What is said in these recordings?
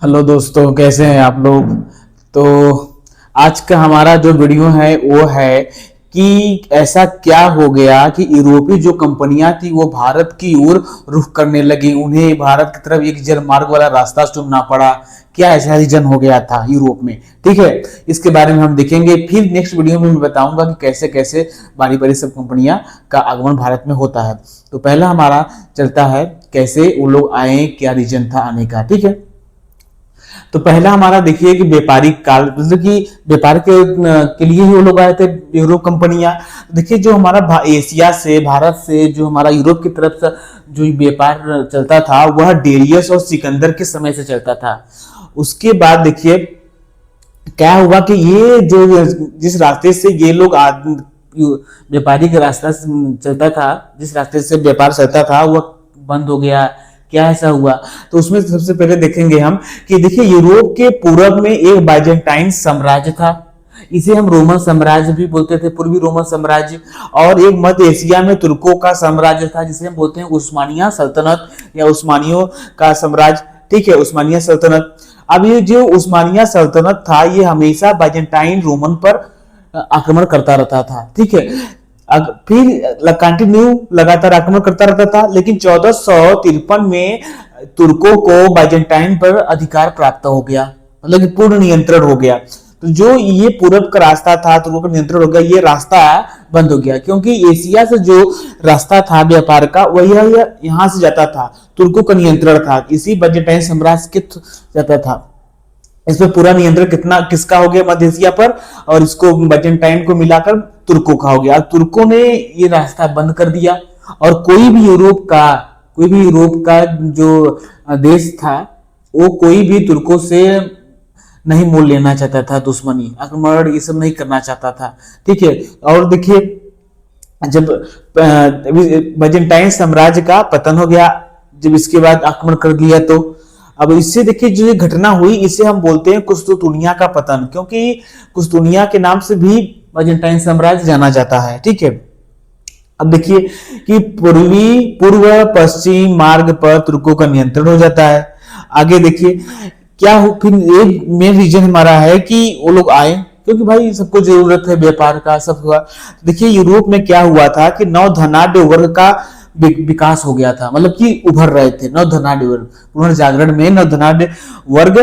Hello दोस्तों, कैसे हैं आप लोग। तो आज का हमारा जो वीडियो है वो है कि ऐसा क्या हो गया कि यूरोपीय जो कंपनियां थी वो भारत की ओर रुख करने लगी, उन्हें भारत की तरफ एक जलमार्ग वाला रास्ता चुनना पड़ा। क्या ऐसा रीजन हो गया था यूरोप में, ठीक है। इसके बारे में हम देखेंगे, फिर नेक्स्ट वीडियो में मैं बताऊंगा कि कैसे कैसे बारी बारी सब कंपनियां का आगमन भारत में होता है। तो पहला हमारा चलता है कैसे वो लोग आए, क्या रीजन था आने का, ठीक है। तो पहला हमारा देखिए कि व्यापारिक काल, मतलब कि व्यापार के लिए ही वो लोग आए थे यूरोप कंपनियां। देखिए जो हमारा एशिया से, भारत से जो हमारा यूरोप की तरफ से जो व्यापार चलता था वह डेरियस और सिकंदर के समय से चलता था। उसके बाद देखिए क्या हुआ कि ये जो जिस रास्ते से ये लोग व्यापारी का रास्ता चलता था, जिस रास्ते से व्यापार चलता था वह बंद हो गया। क्या ऐसा हुआ, तो उसमें सबसे पहले देखेंगे हम कि देखिए यूरोप के पूर्व में एक बाइजेंटाइन साम्राज्य था, इसे हम रोमन साम्राज्य भी बोलते थे, पूर्वी रोमन साम्राज्य। और एक मध्य एशिया में तुर्कों का साम्राज्य था जिसे हम बोलते हैं उस्मानिया सल्तनत या उस्मानियों का साम्राज्य, ठीक है, उस्मानिया सल्तनत। अब ये जो उस्मानिया सल्तनत था ये हमेशा बाइजेंटाइन रोमन पर आक्रमण करता रहता था, ठीक है। फिर कंटिन्यू लगातार आक्रमण करता रहता था, लेकिन 1453 में तुर्कों को बाइजेंटाइन पर अधिकार प्राप्त हो गया, मतलब कि पूर्ण नियंत्रण हो गया। तो जो ये पूरब का रास्ता था तुर्कों का नियंत्रण हो गया, ये रास्ता बंद हो गया, क्योंकि एशिया से जो रास्ता था व्यापार का वह यहाँ से जाता था, तुर्कों का नियंत्रण था, इसी बाइजेंटाइन साम्राज्य के जाता था। इसमें पूरा नियंत्रण किसका हो गया, मध्य एशिया पर, और इसको बाइजेंटाइन को मिलाकर तुर्कों का हो गया। तुर्कों ने ये रास्ता बंद कर दिया और कोई भी यूरोप का जो देश था वो कोई भी तुर्कों से नहीं मोल लेना चाहता था, दुश्मनी आक्रमण ये सब नहीं करना चाहता था, ठीक है। और देखिए जब बाइजेंटाइन साम्राज्य का पतन हो गया, जब इसके बाद आक्रमण कर दिया, तो अब इससे देखिए जो घटना हुई इसे हम बोलते हैं कुस्तुतुनिया का पतन, क्योंकि कुस्तुतुनिया के नाम से भी बाइजेंटाइन साम्राज्य जाना जाता है, ठीक है। अब देखिए कि पूर्व पश्चिम मार्ग पर तुर्कों का नियंत्रण हो जाता है। आगे देखिए क्या हो, फिर एक मेन रीजन हमारा है कि वो लोग आए क्योंकि भाई सबको जरूरत है व्यापार का, सब हुआ। देखिए यूरोप में क्या हुआ था कि नौ धनाढ्य वर्ग का विकास हो गया था, मतलब कि उभर रहे थे नौ धनाढ्य वर्ग। पुनर्जागरण में नौ धनाढ्य वर्ग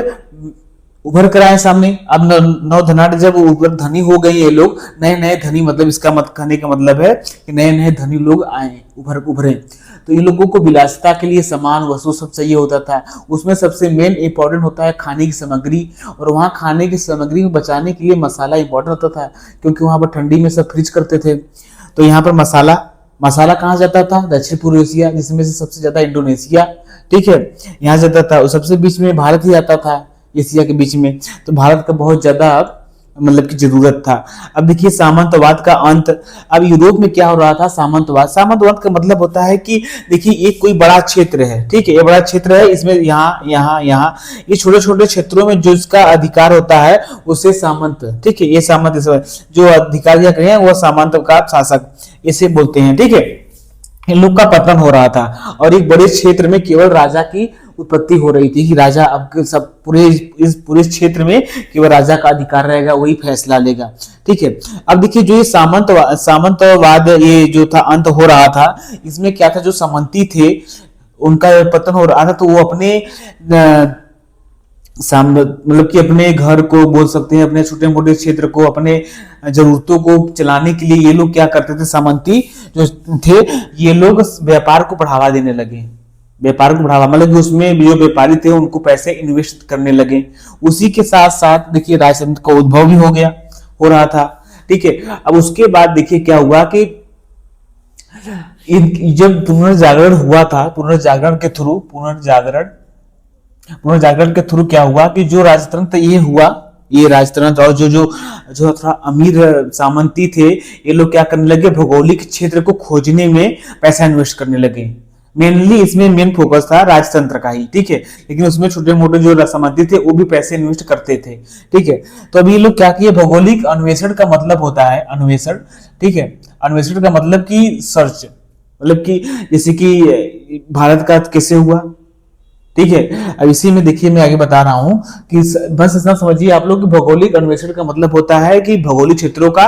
उभर कर आए सामने। अब नौ धनाढ्य जब उभर धनी हो गए ये लोग, नए नए धनी, मतलब इसका कहने का मतलब है कि नए नए धनी लोग आए, उभरे। तो ये लोगों को विलासिता के लिए सामान वस्तु सब चाहिए होता था। उसमें सबसे मेन इंपॉर्टेंट होता है खाने की सामग्री, और वहाँ खाने की सामग्री में बचाने के लिए मसाला इंपॉर्टेंट होता था, क्योंकि वहां पर ठंडी में सब फ्रिज करते थे। तो यहाँ पर मसाला कहाँ जाता था, दक्षिण पूर्व एशिया, जिसमें से सबसे ज्यादा इंडोनेशिया, ठीक है, यहाँ जाता था। सबसे बीच में भारत ही आता था एशिया के बीच में, तो भारत का बहुत ज्यादा मतलब की जरूरत था। अब देखिए सामंतवाद का अंत। अब यूरोप में क्या हो रहा था, सामंतवाद का मतलब होता है कि देखिए एक कोई बड़ा क्षेत्र है, ठीक है, ये बड़ा क्षेत्र है, इसमें यहाँ ये छोटे छोटे क्षेत्रों में जो इसका अधिकार होता है उसे सामंत, ठीक है, ये सामंत जो अधिकार करें वो सामंत का शासक इसे बोलते हैं, ठीक है। इन लोग का पतन हो रहा था और एक बड़े क्षेत्र में केवल राजा की उत्पत्ति हो रही थी कि राजा अब सब पूरे क्षेत्र में केवल राजा का अधिकार रहेगा, वही फैसला लेगा, ठीक है। अब देखिए जो ये सामंतवाद ये जो था अंत हो रहा था, इसमें क्या था, जो सामंती थे उनका पतन हो रहा था, तो वो अपने मतलब कि अपने घर को बोल सकते हैं, अपने छोटे मोटे क्षेत्र को, अपने जरूरतों को चलाने के लिए ये लोग क्या करते थे, सामंती जो थे ये लोग व्यापार को बढ़ावा देने लगे। व्यापार को बढ़ावा मतलब कि उसमें जो व्यापारी थे उनको पैसे इन्वेस्ट करने लगे। उसी के साथ साथ देखिए राजतंत्र का उद्भव भी हो रहा था, ठीक है। अब उसके बाद देखिए क्या हुआ कि जब पुनर्जागरण हुआ था, पुनर्जागरण के थ्रू क्या हुआ कि जो राजतंत्र ये राजतंत्र और जो थोड़ा अमीर सामंती थे ये लोग क्या करने लगे, भौगोलिक क्षेत्र को खोजने में पैसा इन्वेस्ट करने लगे। मेनली इसमें मेन फोकस था राजतंत्र का ही, ठीक है, लेकिन उसमें छोटे मोटे जो सामंती थे वो भी पैसे इन्वेस्ट करते थे, ठीक है। तो अभी ये लोग क्या किए, भौगोलिक अन्वेषण का मतलब होता है अन्वेषण, ठीक है, अन्वेषण का मतलब कि सर्च, मतलब कि जैसे कि भारत का कैसे हुआ, ठीक है। अब इसी में देखिए मैं आगे बता रहा हूं कि बस इतना समझिए आप लोग कि भौगोलिक अन्वेषण का मतलब होता है कि भौगोलिक क्षेत्रों का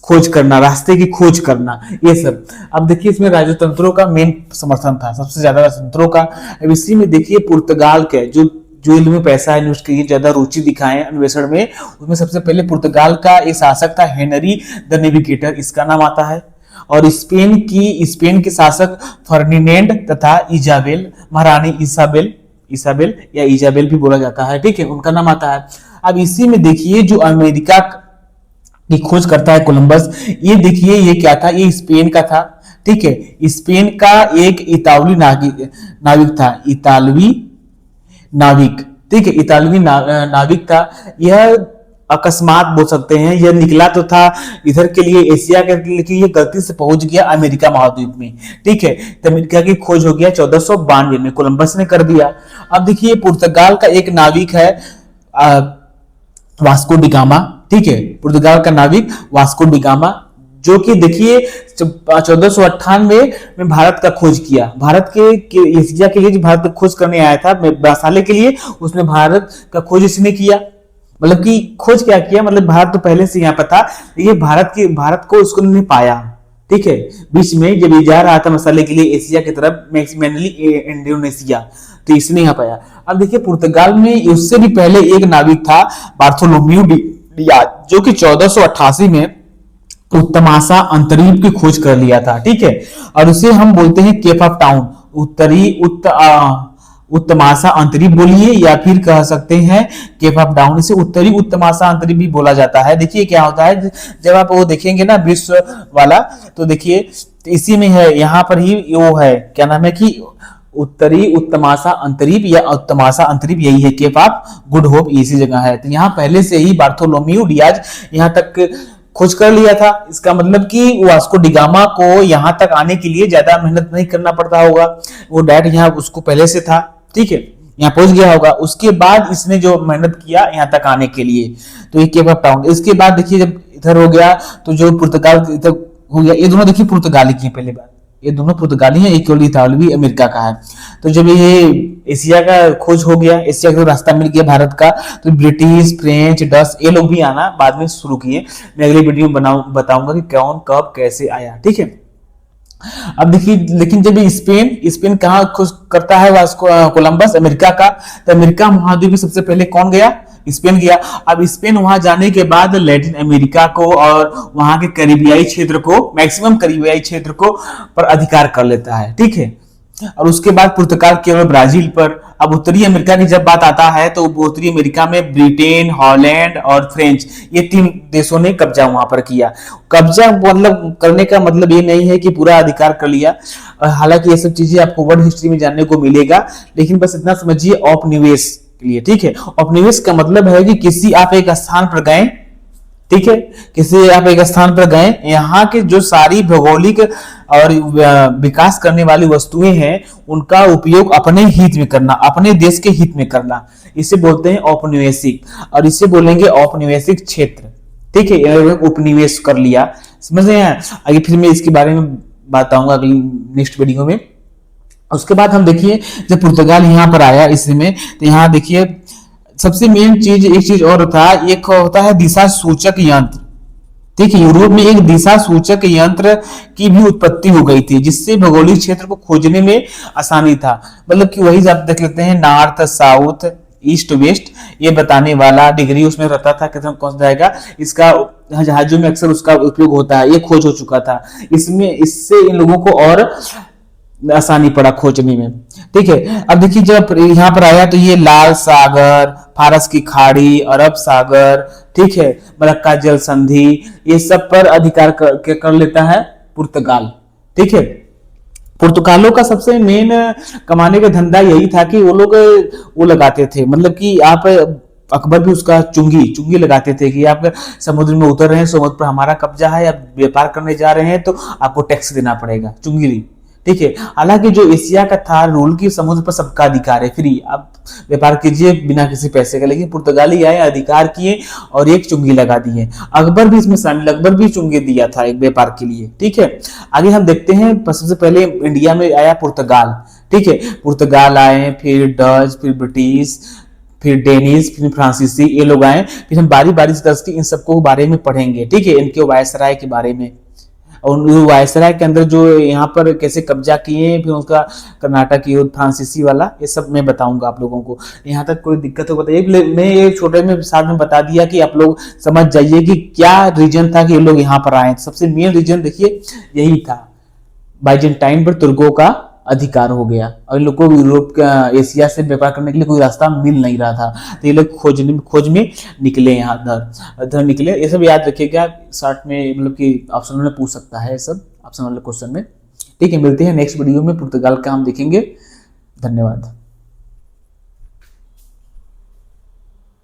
खोज करना, रास्ते की खोज करना, ये सब। अब देखिए इसमें राजतंत्रों का मेन समर्थन था, सबसे ज्यादा राजतंत्रों का। अब इसी में देखिए पुर्तगाल के जो जो इनमें पैसा इन्वेस्ट किए, ज्यादा रुचि दिखाए अन्वेषण में, उसमें सबसे पहले पुर्तगाल का एक शासक था हेनरी द नेविगेटर, इसका नाम आता है। और स्पेन के शासक फर्डिनेंड तथा इजाबेल, महारानी इसाबेल, इसाबेल या इजाबेल भी बोला जाता है, ठीक है, उनका नाम आता है। अब इसी में देखिए जो अमेरिका की खोज करता है कोलंबस, ये देखिए ये क्या था, ये स्पेन का था, ठीक है। स्पेन का एक इतालवी नाविक था, इतालवी नाविक, ठीक है, इतालवी नाविक था। यह अकस्मात बोल सकते हैं, यह निकला तो था इधर के लिए एशिया के लिए, लेकिन ये गलती से पहुंच गया अमेरिका महाद्वीप में, ठीक है। तो अमेरिका की खोज हो गया 1492 में, कोलंबस ने कर दिया। अब देखिए पुर्तगाल का एक नाविक है वास्को डिगामा, ठीक है, पुर्तगाल का नाविक वास्को डिगामा, जो कि देखिए 1498 में भारत का खोज किया। भारत के एशिया के लिए जो भारत का खोज करने आया था साले के लिए, उसमें भारत का खोज इसने किया। मतलब कि खोज क्या किया, मतलब भारत तो पहले से यहाँ पर था, ये भारत को उसको नहीं पाया, ठीक है। बीच में जब ये जा रहा था मसाले के लिए एशिया की तरफ, मेनली इंडोनेशिया, तो इसने यहाँ पाया। अब देखिए पुर्तगाल में उससे भी पहले एक नाविक था बार्थोलोम्यू डियाज, जो कि 1488 में उत्तमासा अंतरीप की खोज कर लिया था, ठीक है। और उसे हम बोलते हैं केप ऑफ टाउन, उत्तमासा अंतरीप बोलिए, या फिर कह सकते हैं केप ऑफ डाउन, इसे उत्तरी उत्तमासा अंतरीप भी बोला जाता है। देखिए क्या होता है, जब आप वो देखेंगे ना विश्व वाला, तो देखिए इसी में है, यहाँ पर ही वो है, क्या नाम है कि उत्तरी उत्तमासा अंतरीप या उत्तमासा अंतरीप, यही है, केप ऑफ गुड होप इसी जगह है। तो यहाँ पहले से ही बार्थोलोम्यू डियाज यहाँ तक खोज कर लिया था। इसका मतलब कि वास्को डिगामा को यहाँ तक आने के लिए ज्यादा मेहनत नहीं करना पड़ता होगा, वो डायरेक्ट यहाँ उसको पहले से था, ठीक है, यहाँ पहुंच गया होगा। उसके बाद इसने जो मेहनत किया यहाँ तक आने के लिए, तो ये केप ऑफ टाउन। इसके बाद देखिए जब इधर हो गया तो जो पुर्तगाल इधर हो गया, ये दोनों देखिए पुर्तगाली की पहले बात, ये दोनों पुर्तगाली हैं, एक केवल इतालवी अमेरिका का है। तो जब ये एशिया का खोज हो गया, एशिया का रास्ता मिल गया भारत का, तो ब्रिटिश, फ्रेंच, डच ये लोग भी आना बाद में शुरू किए। मैं अगली वीडियो में बताऊंगा कि कौन कब कैसे आया, ठीक है। अब देखिए, लेकिन जब स्पेन कहाँ खोज करता है वास्को कोलंबस, अमेरिका का, तो अमेरिका महाद्वीप में सबसे पहले कौन गया, स्पेन गया। अब स्पेन वहां जाने के बाद लैटिन अमेरिका को और वहां के करीबियाई क्षेत्र को, मैक्सिमम करीबियाई क्षेत्र को पर अधिकार कर लेता है, ठीक है। और उसके बाद पुर्तगाल केवल ब्राजील पर। अब उत्तरी अमेरिका की जब बात आता है तो उत्तरी अमेरिका में ब्रिटेन, हॉलैंड और फ्रेंच, ये 3 देशों ने कब्जा वहां पर किया। कब्जा मतलब करने का मतलब ये नहीं है कि पूरा अधिकार कर लिया, हालांकि ये सब चीजें आपको वर्ल्ड हिस्ट्री में जानने को मिलेगा, लेकिन बस इतना समझिए औपनिवेश के लिए, ठीक है। औपनिवेश का मतलब है कि किसी आप एक स्थान पर गए, ठीक है, किसी आप एक स्थान पर गए, यहाँ के जो सारी भौगोलिक और विकास करने वाली वस्तुएं हैं उनका उपयोग अपने हित में करना, अपने देश के हित में करना, इसे बोलते हैं औपनिवेशिक, और इसे बोलेंगे औपनिवेशिक क्षेत्र, ठीक है। उपनिवेश कर लिया, समझ रहे हैं। आगे फिर मैं इसके बारे में बताऊंगा अगली नेक्स्ट वीडियो में। उसके बाद हम देखिए जब पुर्तगाल यहाँ पर आया इसमें, तो यहाँ देखिए सबसे मेन चीज, एक चीज और था, एक होता है दिशा सूचक यंत्र, ठीक है। यूरोप में एक दिशा सूचक यंत्र की भी उत्पत्ति हो गई थी, जिससे भौगोलिक क्षेत्र को खोजने में आसानी था। मतलब कि वही आप देख लेते हैं, नॉर्थ साउथ ईस्ट वेस्ट, ये बताने वाला डिग्री उसमें रहता था, कितना कौन सा जाएगा, इसका जहाजों में अक्सर उसका उपयोग होता है, ये खोज हो चुका था। इसमें इससे इन लोगों को और आसानी पड़ा खोजने में, ठीक है। अब देखिए जब यहाँ पर आया तो ये लाल सागर, फारस की खाड़ी, अरब सागर, ठीक है, मलक्का जल संधि, ये सब पर अधिकार कर लेता है पुर्तगाल, ठीक है। पुर्तगालों का सबसे मेन कमाने का धंधा यही था कि वो लोग वो लगाते थे, मतलब कि आप अकबर भी उसका चुंगी लगाते थे कि आप समुद्र में उतर रहे हैं, समुद्र पर हमारा कब्जा है, आप व्यापार करने जा रहे हैं तो आपको टैक्स देना पड़ेगा, चुंगी, ठीक है। हालांकि जो एशिया का था रूल की समुद्र पर सबका अधिकार है, फ्री, आप व्यापार कीजिए बिना किसी पैसे का, लेकिन पुर्तगाली आए, अधिकार किए और एक चुंगी लगा दिए। अकबर भी इसमें शामिल, अकबर भी चुंगी दिया था एक व्यापार के लिए, ठीक है। आगे हम देखते हैं, सबसे पहले इंडिया में आया पुर्तगाल, ठीक है, पुर्तगाल आए, फिर डच, फिर ब्रिटिश, फिर डेनिस, फिर फ्रांसीसी, ये लोग आए। फिर हम बारी बारी से दस की इन सबको बारे में पढ़ेंगे, ठीक है, इनके वायसराय के बारे में, और वायसराय के अंदर जो यहाँ पर कैसे कब्जा किए, फिर उसका कर्नाटक युद्ध, फ्रांसीसी वाला, ये सब मैं बताऊंगा आप लोगों को। यहाँ तक कोई दिक्कत हो बताइए। मैं ये छोटे में साथ में बता दिया कि आप लोग समझ जाइए कि क्या रीजन था कि ये लोग यहाँ पर आए। सबसे मेन रीजन देखिए यही था, बाइजेंटाइन पर तुर्कों का अधिकार हो गया और इन लोग को यूरोप का, एशिया से व्यापार करने के लिए कोई रास्ता मिल नहीं रहा था, तो ये लोग खोज में निकले, यहाँ इधर निकले। ये सब याद रखिएगा, शॉर्ट में मतलब कि ऑप्शन में पूछ सकता है, सब ऑप्शन वाले क्वेश्चन में। ठीक है, मिलते हैं नेक्स्ट वीडियो में, पुर्तगाल का हम देखेंगे। धन्यवाद।